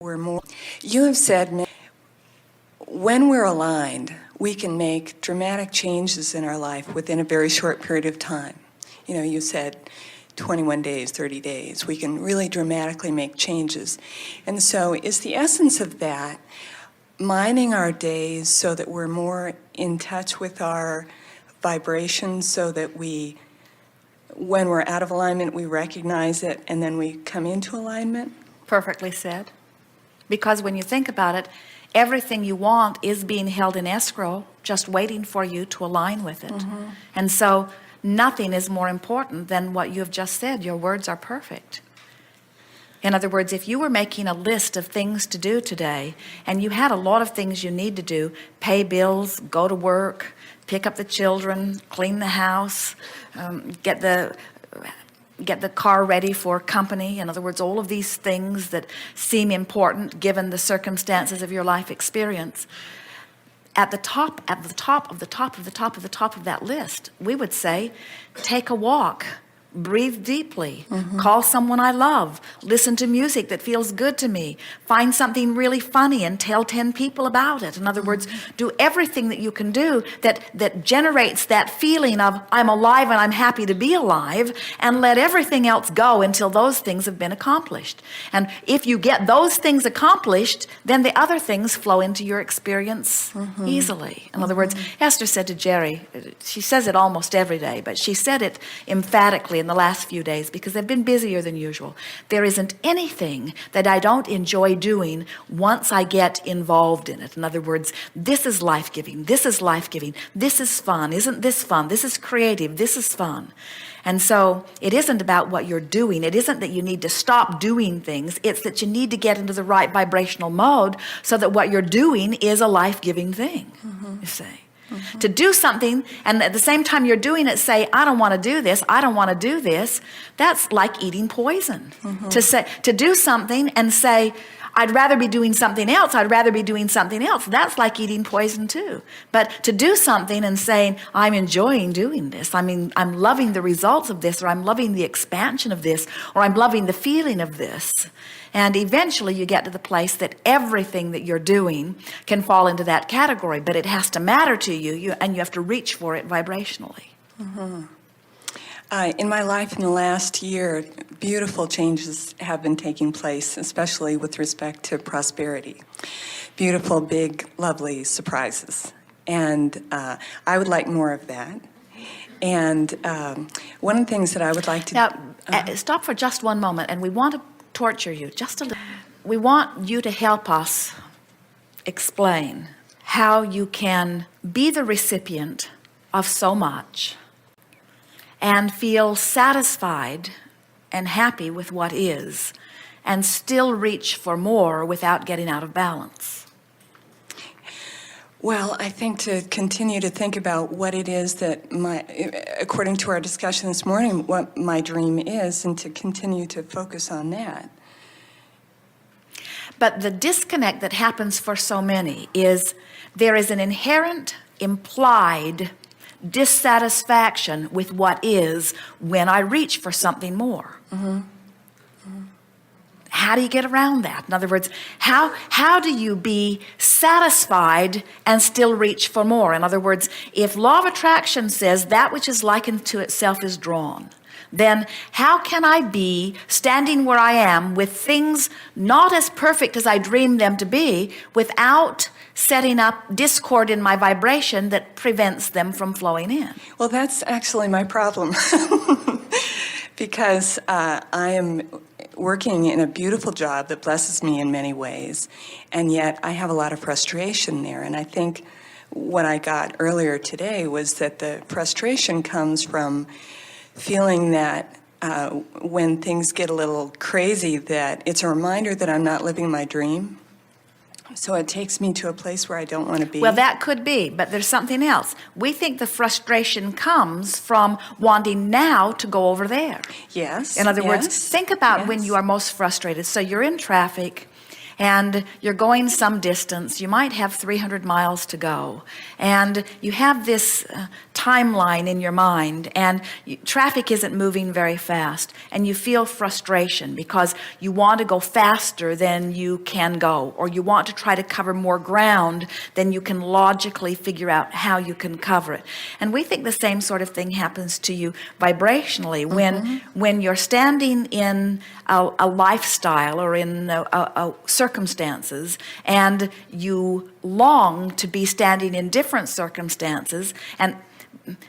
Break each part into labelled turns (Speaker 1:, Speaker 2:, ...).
Speaker 1: We're more. You have said when we're aligned, we can make dramatic changes in our life within a very short period of time. You know, you said 21 days, 30 days. We can really dramatically make changes. And so is the essence of that mining our days so that we're more in touch with our vibrations, so that we, when we're out of alignment, we recognize it and then we come into alignment?
Speaker 2: Perfectly said. Because when you think about it, everything you want is being held in escrow, just waiting for you to align with it. Mm-hmm. And so nothing is more important than what you have just said. Your words are perfect. In other words, if you were making a list of things to do today, and you had a lot of things you need to do, pay bills, go to work, pick up the children, clean the house, get the car ready for company. In other words, all of these things that seem important given the circumstances of your life experience. At the top of that list, we would say, take a walk, breathe deeply, call someone I love, listen to music that feels good to me, find something really funny and tell 10 people about it. In other words, do everything that you can do that generates that feeling of I'm alive and I'm happy to be alive, and let everything else go until those things have been accomplished. And if you get those things accomplished, then the other things flow into your experience easily. In other words, Esther said to Jerry, she says it almost every day, but she said it emphatically in the last few days because they've been busier than usual. There isn't anything that I don't enjoy doing once I get involved in it. In other words, this is life-giving. This is life-giving. This is fun. Isn't this fun? This is creative. This is fun. And so it isn't about what you're doing. It isn't that you need to stop doing things. It's that you need to get into the right vibrational mode so that what you're doing is a life-giving thing, you see. To do something, and at the same time you're doing it, say, I don't want to do this, I don't want to do this, that's like eating poison. To do something and say, I'd rather be doing something else, I'd rather be doing something else, that's like eating poison too. But to do something and saying, I'm enjoying doing this, I mean, I'm loving the results of this, or I'm loving the expansion of this, or I'm loving the feeling of this. And eventually you get to the place that everything that you're doing can fall into that category, but it has to matter to you, and you have to reach for it vibrationally.
Speaker 1: In my life in the last year, beautiful changes have been taking place, especially with respect to prosperity. Beautiful, big, lovely surprises. And I would like more of that. And one of the things that I would like to...
Speaker 2: Now, stop for just one moment, and we want to torture you just a little. We want you to help us explain how you can be the recipient of so much and feel satisfied and happy with what is, and still reach for more without getting out of balance.
Speaker 1: Well, I think to continue to think about what it is that according to our discussion this morning, what my dream is, and to continue to focus on that.
Speaker 2: But the disconnect that happens for so many is there is an inherent, implied dissatisfaction with what is when I reach for something more. How do you get around that? In other words, how do you be satisfied and still reach for more? In other words, if law of attraction says that which is likened to itself is drawn, then how can I be standing where I am with things not as perfect as I dreamed them to be without setting up discord in my vibration that prevents them from flowing in?
Speaker 1: Well, that's actually my problem because I am working in a beautiful job that blesses me in many ways, and yet I have a lot of frustration there. And I think what I got earlier today was that the frustration comes from feeling that when things get a little crazy, that it's a reminder that I'm not living my dream. So it takes me to a place where I don't want to be.
Speaker 2: Well, that could be, but there's something else. We think the frustration comes from wanting now to go over there.
Speaker 1: Yes.
Speaker 2: In other words, think about when you are most frustrated. So you're in traffic and you're going some distance. You might have 300 miles to go, and you have this timeline in your mind, and traffic isn't moving very fast, and you feel frustration because you want to go faster than you can go, or you want to try to cover more ground than you can logically figure out how you can cover it. And we think the same sort of thing happens to you vibrationally when you're standing in a lifestyle or in a circumstances, and you long to be standing in different circumstances. And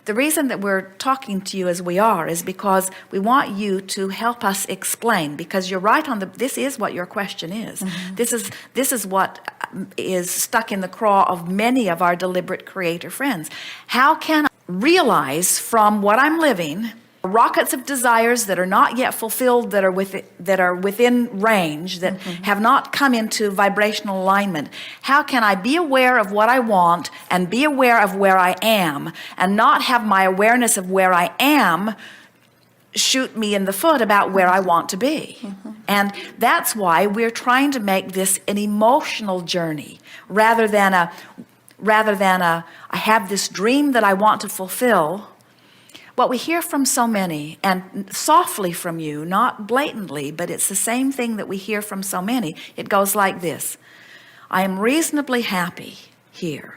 Speaker 2: the reason that we're talking to you as we are is because we want you to help us explain, because you're right on this is what your question is. This is what is stuck in the craw of many of our deliberate creator friends. How can I realize from what I'm living rockets of desires that are not yet fulfilled, that are within range, that have not come into vibrational alignment? How can I be aware of what I want and be aware of where I am, and not have my awareness of where I am shoot me in the foot about where I want to be? And that's why we're trying to make this an emotional journey rather than a I have this dream that I want to fulfill. What we hear from so many, and softly from you, not blatantly, but it's the same thing that we hear from so many. It goes like this: I am reasonably happy here,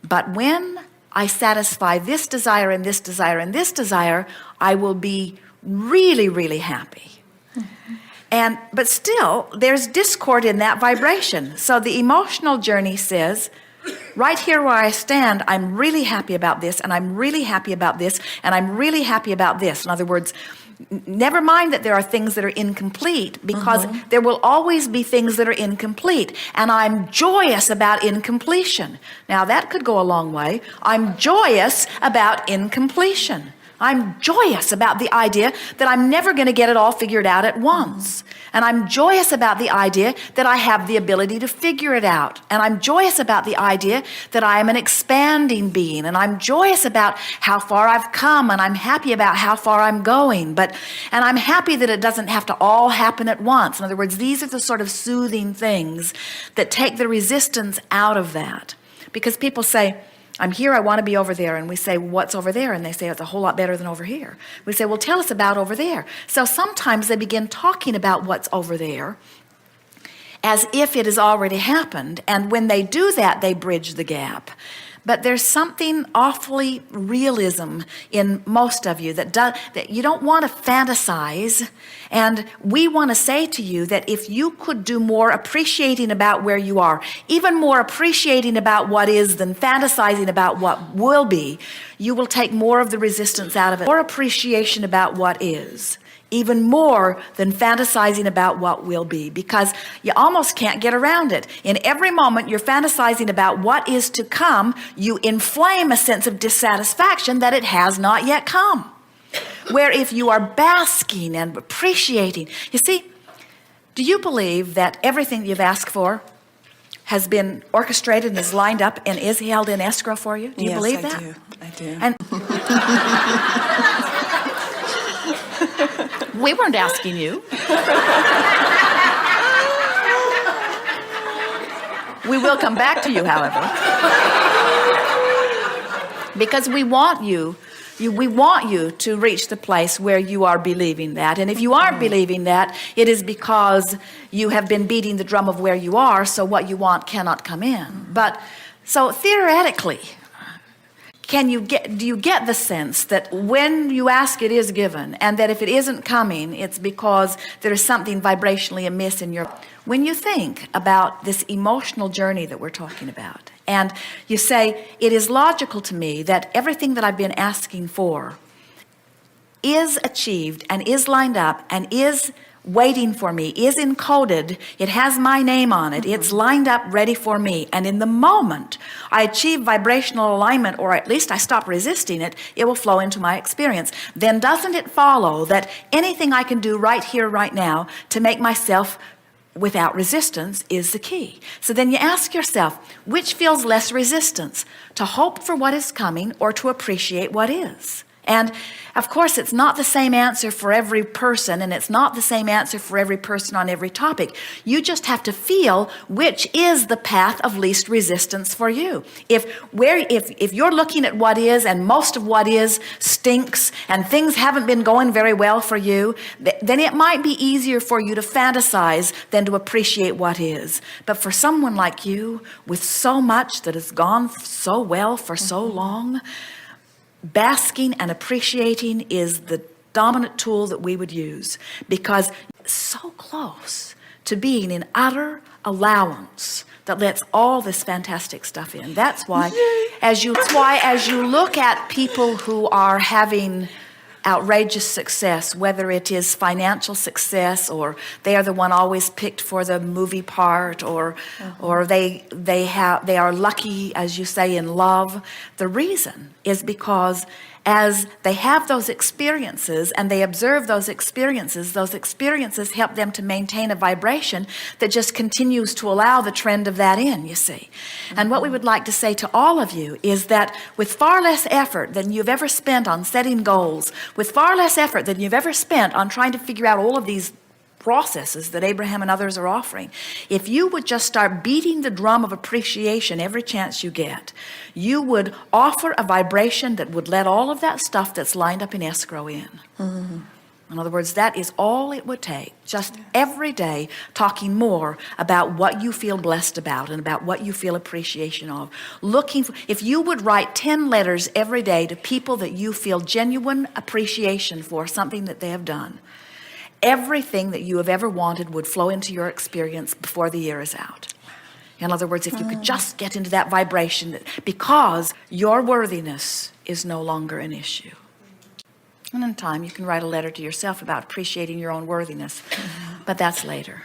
Speaker 2: but when I satisfy this desire and this desire and this desire, I will be really, really happy. But still, there's discord in that vibration. So the emotional journey says, right here where I stand, I'm really happy about this, and I'm really happy about this, and I'm really happy about this. In other words, never mind that there are things that are incomplete, because there will always be things that are incomplete, and I'm joyous about incompletion. Now that could go a long way. I'm joyous about incompletion. I'm joyous about the idea that I'm never going to get it all figured out at once. And I'm joyous about the idea that I have the ability to figure it out. And I'm joyous about the idea that I am an expanding being. And I'm joyous about how far I've come, and I'm happy about how far I'm going. And I'm happy that it doesn't have to all happen at once. In other words, these are the sort of soothing things that take the resistance out of that. Because people say, I'm here, I want to be over there. And we say, what's over there? And they say, it's a whole lot better than over here. We say, well, tell us about over there. So sometimes they begin talking about what's over there as if it has already happened. And when they do that, they bridge the gap. But there's something awfully realism in most of you that you don't want to fantasize. And we want to say to you that if you could do more appreciating about where you are, even more appreciating about what is than fantasizing about what will be, you will take more of the resistance out of it. More appreciation about what is, even more than fantasizing about what will be, because you almost can't get around it. In every moment you're fantasizing about what is to come, you inflame a sense of dissatisfaction that it has not yet come. Where if you are basking and appreciating, you see, do you believe that everything you've asked for has been orchestrated and is lined up and is held in escrow for you? Do you believe that?
Speaker 1: Yes, I do.
Speaker 2: And we weren't asking you. We will come back to you, however, because we want you to reach the place where you are believing that. And if you aren't believing that, it is because you have been beating the drum of where you are, so what you want cannot come in. But so theoretically, do you get the sense that when you ask, it is given, and that if it isn't coming, it's because there is something vibrationally amiss in your... When you think about this emotional journey that we're talking about, and you say, it is logical to me that everything that I've been asking for is achieved and is lined up and is waiting for me, is encoded, it has my name on it, it's lined up ready for me, and in the moment I achieve vibrational alignment, or at least I stop resisting it, it will flow into my experience. Then doesn't it follow that anything I can do right here, right now, to make myself without resistance is the key? So then you ask yourself, which feels less resistance, to hope for what is coming or to appreciate what is? And of course, it's not the same answer for every person, and it's not the same answer for every person on every topic. You just have to feel which is the path of least resistance for you. If you're looking at what is, and most of what is stinks, and things haven't been going very well for you, then it might be easier for you to fantasize than to appreciate what is. But for someone like you, with so much that has gone so well for so long, basking and appreciating is the dominant tool that we would use, because it's so close to being in utter allowance that lets all this fantastic stuff in. That's why as you look at people who are having outrageous success, whether it is financial success, or they are the one always picked for the movie part, or they are lucky, as you say, in love. The reason is because as they have those experiences and they observe those experiences help them to maintain a vibration that just continues to allow the trend of that in, you see. And what we would like to say to all of you is that with far less effort than you've ever spent on setting goals, with far less effort than you've ever spent on trying to figure out all of these processes that Abraham and others are offering, if you would just start beating the drum of appreciation every chance you get, you would offer a vibration that would let all of that stuff that's lined up in escrow in. In other words, that is all it would take. Just every day talking more about what you feel blessed about and about what you feel appreciation of. If you would write 10 letters every day to people that you feel genuine appreciation for, something that they have done, everything that you have ever wanted would flow into your experience before the year is out. In other words, if you could just get into that vibration, because your worthiness is no longer an issue. And in time, you can write a letter to yourself about appreciating your own worthiness, but that's later.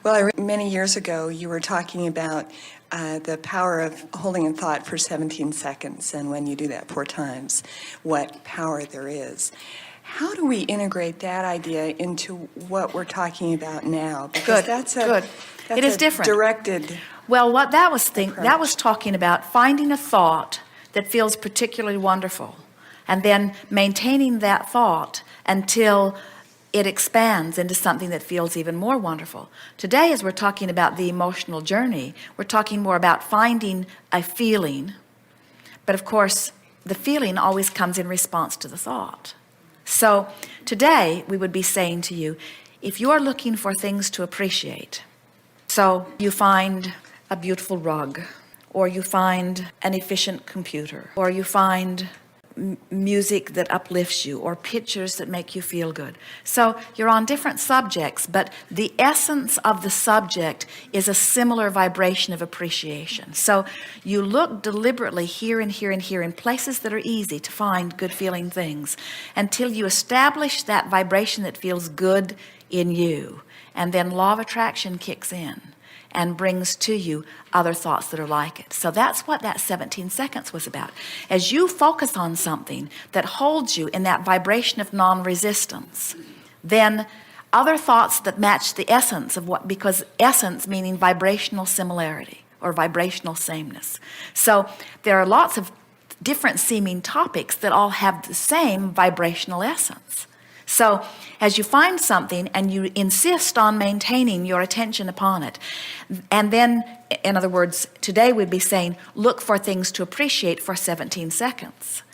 Speaker 1: Well, many years ago, you were talking about the power of holding in thought for 17 seconds, and when you do that 4 times, what power there is. How do we integrate that idea into what we're talking about now? Because
Speaker 2: Good. It is different.
Speaker 1: Directed.
Speaker 2: Well, what that was talking about finding a thought that feels particularly wonderful, and then maintaining that thought until it expands into something that feels even more wonderful. Today, as we're talking about the emotional journey, we're talking more about finding a feeling. But of course, the feeling always comes in response to the thought. So today, we would be saying to you, if you are looking for things to appreciate, so you find a beautiful rug, or you find an efficient computer, or you find music that uplifts you, or pictures that make you feel good. So you're on different subjects, but the essence of the subject is a similar vibration of appreciation. So you look deliberately here and here and here in places that are easy to find good feeling things until you establish that vibration that feels good in you. And then law of attraction kicks in and brings to you other thoughts that are like it. So that's what that 17 seconds was about. As you focus on something that holds you in that vibration of non-resistance, then other thoughts that match the essence of what, because essence meaning vibrational similarity or vibrational sameness. So there are lots of different seeming topics that all have the same vibrational essence. So as you find something and you insist on maintaining your attention upon it, and then, in other words, today we'd be saying, look for things to appreciate for 17 seconds.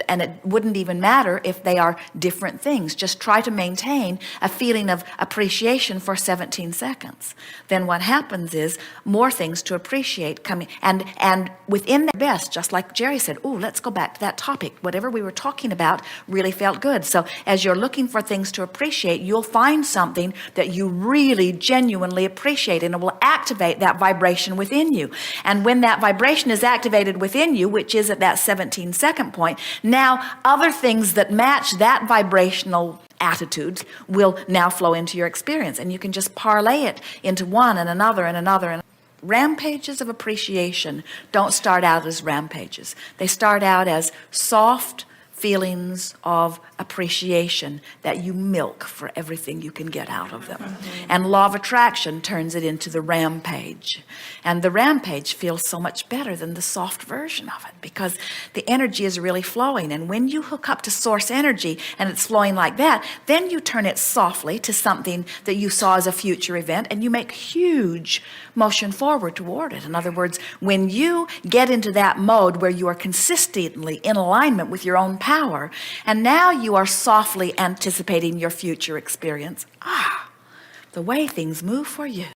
Speaker 2: And it wouldn't even matter if they are different things. Just try to maintain a feeling of appreciation for 17 seconds. Then what happens is more things to appreciate coming. And within the best, just like Jerry said, oh, let's go back to that topic. Whatever we were talking about really felt good. So as you're looking for things to appreciate, you'll find something that you really genuinely appreciate, and it will activate that vibration within you. And when that vibration is activated within you, which is at that 17-second point, now other things that match that vibrational attitude will now flow into your experience, and you can just parlay it into one and another and another. And rampages of appreciation don't start out as rampages. They start out as soft feelings of appreciation that you milk for everything you can get out of them. And law of attraction turns it into the rampage. And the rampage feels so much better than the soft version of it, because the energy is really flowing. And when you hook up to source energy and it's flowing like that, then you turn it softly to something that you saw as a future event, and you make huge motion forward toward it. In other words, when you get into that mode where you are consistently in alignment with your own power, and now you are softly anticipating your future experience, the way things move for you.